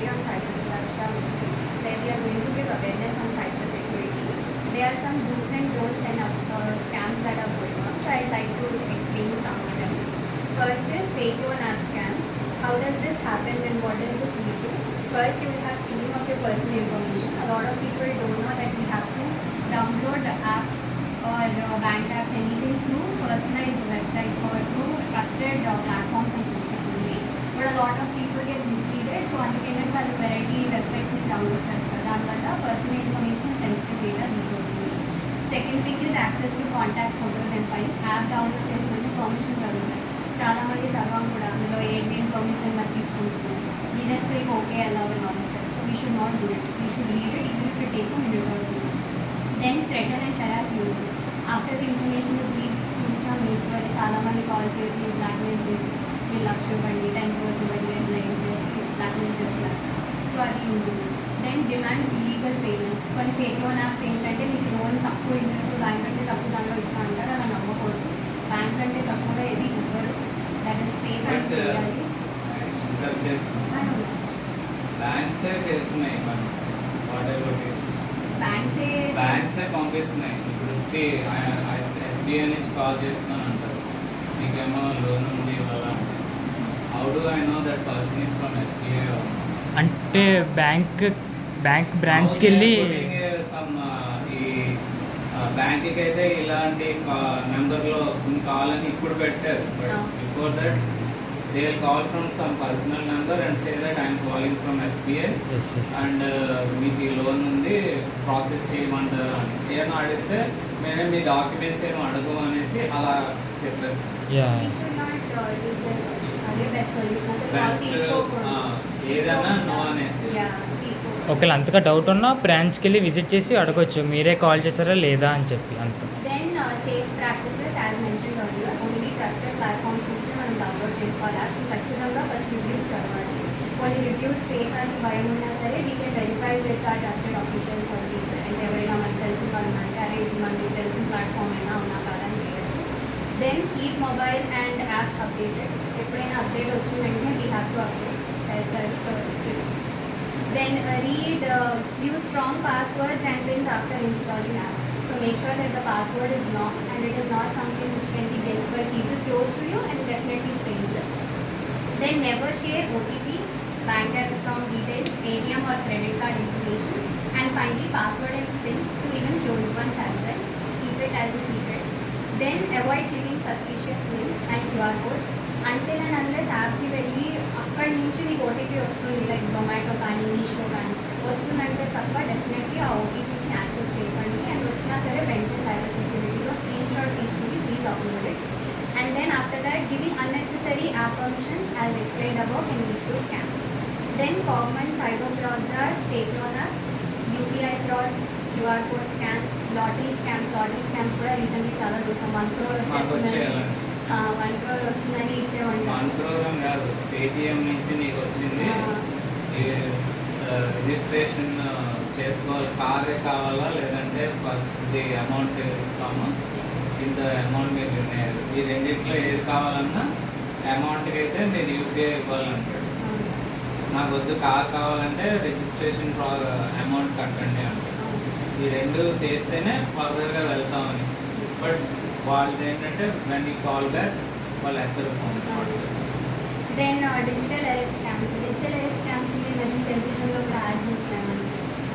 today on Cyber Suraksha Mission, where we are going to give awareness on cyber security. There are some do's and don'ts and scams that are going on, so I'd like to explain you some of them. First is fake loan app scams. How does this happen and what does this lead to? First, you will have stealing of your personal information. A lot of people don't know that we have to download apps or bank apps, anything through personalized websites or through trusted platforms and sources only. But a lot of people get misleaded, so అందుకనే వాళ్ళు variety websites download చేస్తారు. దానివల్ల personal information sensitive data leak అవుతుంది. Second thing is access to contact photos and files. App download చేసినప్పుడు permissions అడుగుతాయి. చాలామంది చదవం కూడా అందులో ఏంటి పర్మిషన్ మరి తీసుకుంటున్నాం. వీ జస్ట్ లైక్ ఓకే అలా not. So we should not do it. We should read it even if it takes some minute. Then threaten and harass users. After the information is leak చూస్తున్నాం న్యూస్లో చాలామంది call చేసి blackmail చేసి మీరు 1,00,000 ఇవ్వండి, 10% ఇవ్వండి అని లైన్ చేసి బ్లాక్మెయిల్ చేస్తున్నారు. సో అది ఉంటుంది. Then demands illegal payments. కొన్ని ఫేక్ లోన్ యాప్స్ ఏంటంటే మీకు లోన్ తక్కువ ఇంట్రెస్ట్ బ్యాంక్ కంటే తక్కువ దాంట్లో ఇస్తా అంటారు. అలా నమ్మకూడదు. బ్యాంక్ కంటే తక్కువగా ఏది ఇవ్వరు. దట్ ఈస్ ఫేక్ అని తెలియాలి. బ్యాంక్సే పంపిస్తున్నాయి. ఇప్పుడు ఎస్బీఐ నుంచి కాల్ చేస్తున్నాను అంటారు, మీకేమో లోన్ ఉంది ఇవాళ. How do I know that person is from SBI? అంటే బ్యాంక్ బ్రాంచ్కి వెళ్ళి ఈ బ్యాంక్కి అయితే ఇలాంటి నెంబర్లో వస్తుంది కాల్ అని ఇప్పుడు పెట్టారు. But before that they will call from some personal number and say that I'm calling from SBI and మీకు ఈ లోన్ ఉంది ప్రాసెస్ చేయమంటారు అని. ఏమో అడిగితే మేమే మీ డాక్యుమెంట్స్ ఏమో అడుగు అనేసి అలా చెప్పేస్తాం. ఏదన్నా నో అనేసి. ఒకవేళ అంతగా డౌట్ ఉన్నా బ్రాంచ్కి వెళ్ళి విజిట్ చేసి అడగొచ్చు, మీరే కాల్ చేస్తారా లేదా అని చెప్పి. అంత then safe practices as mention earlier, only trusted platforms నుంచి మనం డౌన్లోడ్ చేసుకోవాలి యాప్స్. ఖచ్చితంగా ఫస్ట్ రివ్యూస్ చదవాలి. కొన్ని రివ్యూస్ ఫేక్ అని భయం ఉన్నా సరే వీ కెన్ వెరిఫై విత్ ఆ ట్రస్టెడ్ ఆఫీషియల్స్ ఆర్ పీపుల్. అంటే ఎవరైనా మనకు తెలిసిన వాళ్ళు అంటే అరే ఇది మనకి తెలిసిన ప్లాట్ఫామ్ అయినా ఉన్నా కాదని చేయొచ్చు. Then keep mobile and apps updated. ఎప్పుడైనా అప్డేట్ వచ్చిందంటే వీ హ్యావ్ టు అప్డేట్ చేస్తారు. So then use strong passwords and pins after installing apps. So make sure that the password is locked and it is not something which can be guessed by people close to you and definitely strangers. Then never share OTP, bank account details, ATM or credit card information, and finally password and pins to even close ones as well. Keep it as a secret. Then avoid clicking suspicious links and QR codes until and unless యాప్కి వెళ్ళి అక్కడి నుంచి మీకు OTP వస్తుంది, like Zomato కానీ మీషో కానీ వస్తుందంటే తప్ప definitely ఆ ఓటీపీస్ని యాక్సెప్ట్ చేయకండి. అండ్ వచ్చినా సరే వెంటనే సైబర్ సెక్యూరిటీలో స్క్రీన్ షాట్ తీసుకుని please upload it. And then after that giving unnecessary app permissions as explained about can lead to scams. Then common cyber frauds are fake loan apps, UPI frauds, QR code scams, lottery scams. Lottery scams కూడా recently చాలా చూసాం. 1 crore వచ్చేస్తుందని 1 crore వస్తుందని ఇచ్చేవాళ్ళు. 1 crore కాదు, Paytm నుంచి నీకు వచ్చింది, రిజిస్ట్రేషన్ చేసుకోవాలి, కారే కావాలా లేదంటే ఫస్ట్ ది అమౌంట్ ఇస్తాము, ఇంత అమౌంట్ మీరు విన్నారు, ఈ రెండింటిలో ఏది కావాలన్నా అమౌంట్కి అయితే మీరు యూపీఐ ఇవ్వాలంటాడు. నాకు వద్దు కార్ కావాలంటే రిజిస్ట్రేషన్ అమౌంట్ కట్టండి అంటాడు. ఈ రెండు చేస్తేనే ఫర్దర్గా వెళ్తామని. బట్ వాళ్ళది ఏంటంటే వెన్ యూ కాల్ బ్యాక్ వాళ్ళు ఎత్తరు phone. Then digital arrest scams. Digital arrest scams మీ మధ్య టెలివిజన్లో కూడా యాడ్స్ వస్తాయి.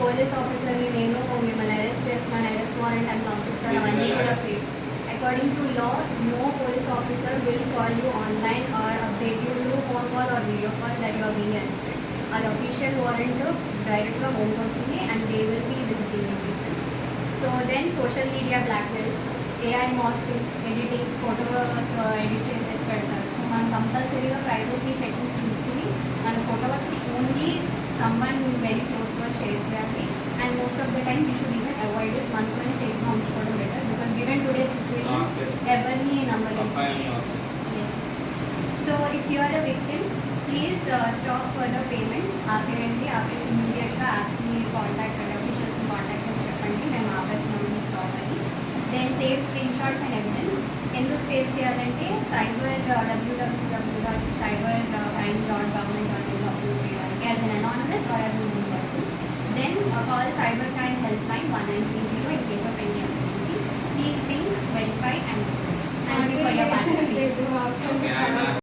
పోలీస్ ఆఫీసర్ని నేను మిమ్మల్ని అరెస్ట్ చేస్తున్నాను, అరెస్ట్ వారెంట్ అని పంపిస్తాను, అవన్నీ కూడా fake. According to law, no police officer will call you online or update you through phone call or video call that you are being arrested. అది అఫీషియల్ వారెంట్ డైరెక్ట్గా హోమ్కి వస్తుంది and they will be visiting you people. So then social media blackmails, AI morphings, editings, photos edit చేసేసి పెడతారు. So మనం కంపల్సరీగా privacy settings చూసుకుని మన ఫొటోస్ని only someone who is very close to share చేయాలి. And most of the time we should even avoid it. మనతోనే సేఫ్గా ఉంచుకోవడం better because given today situation ఎవరిని నమ్మలేదు. So if you are a victim please stop further payments. ఆపేయండి. ఆపేసి ఇమీడియట్గా యాప్స్ని కాంటాక్ట్ చేయండి, అఫీషియల్స్ని కాంటాక్ట్ చేసి చెప్పండి మేము ఆపేస్తున్నామని స్టాప్ అని. Then save screenshots and evidence. ఎందుకు సేవ్ చేయాలంటే www.cybercrime.government.in అప్లోడ్ చేయడానికి as an anonymous far as you know person. Then call cybercrime helpline 1930 in case of any emergency. Please think, verify and thank you for your participation. Okay,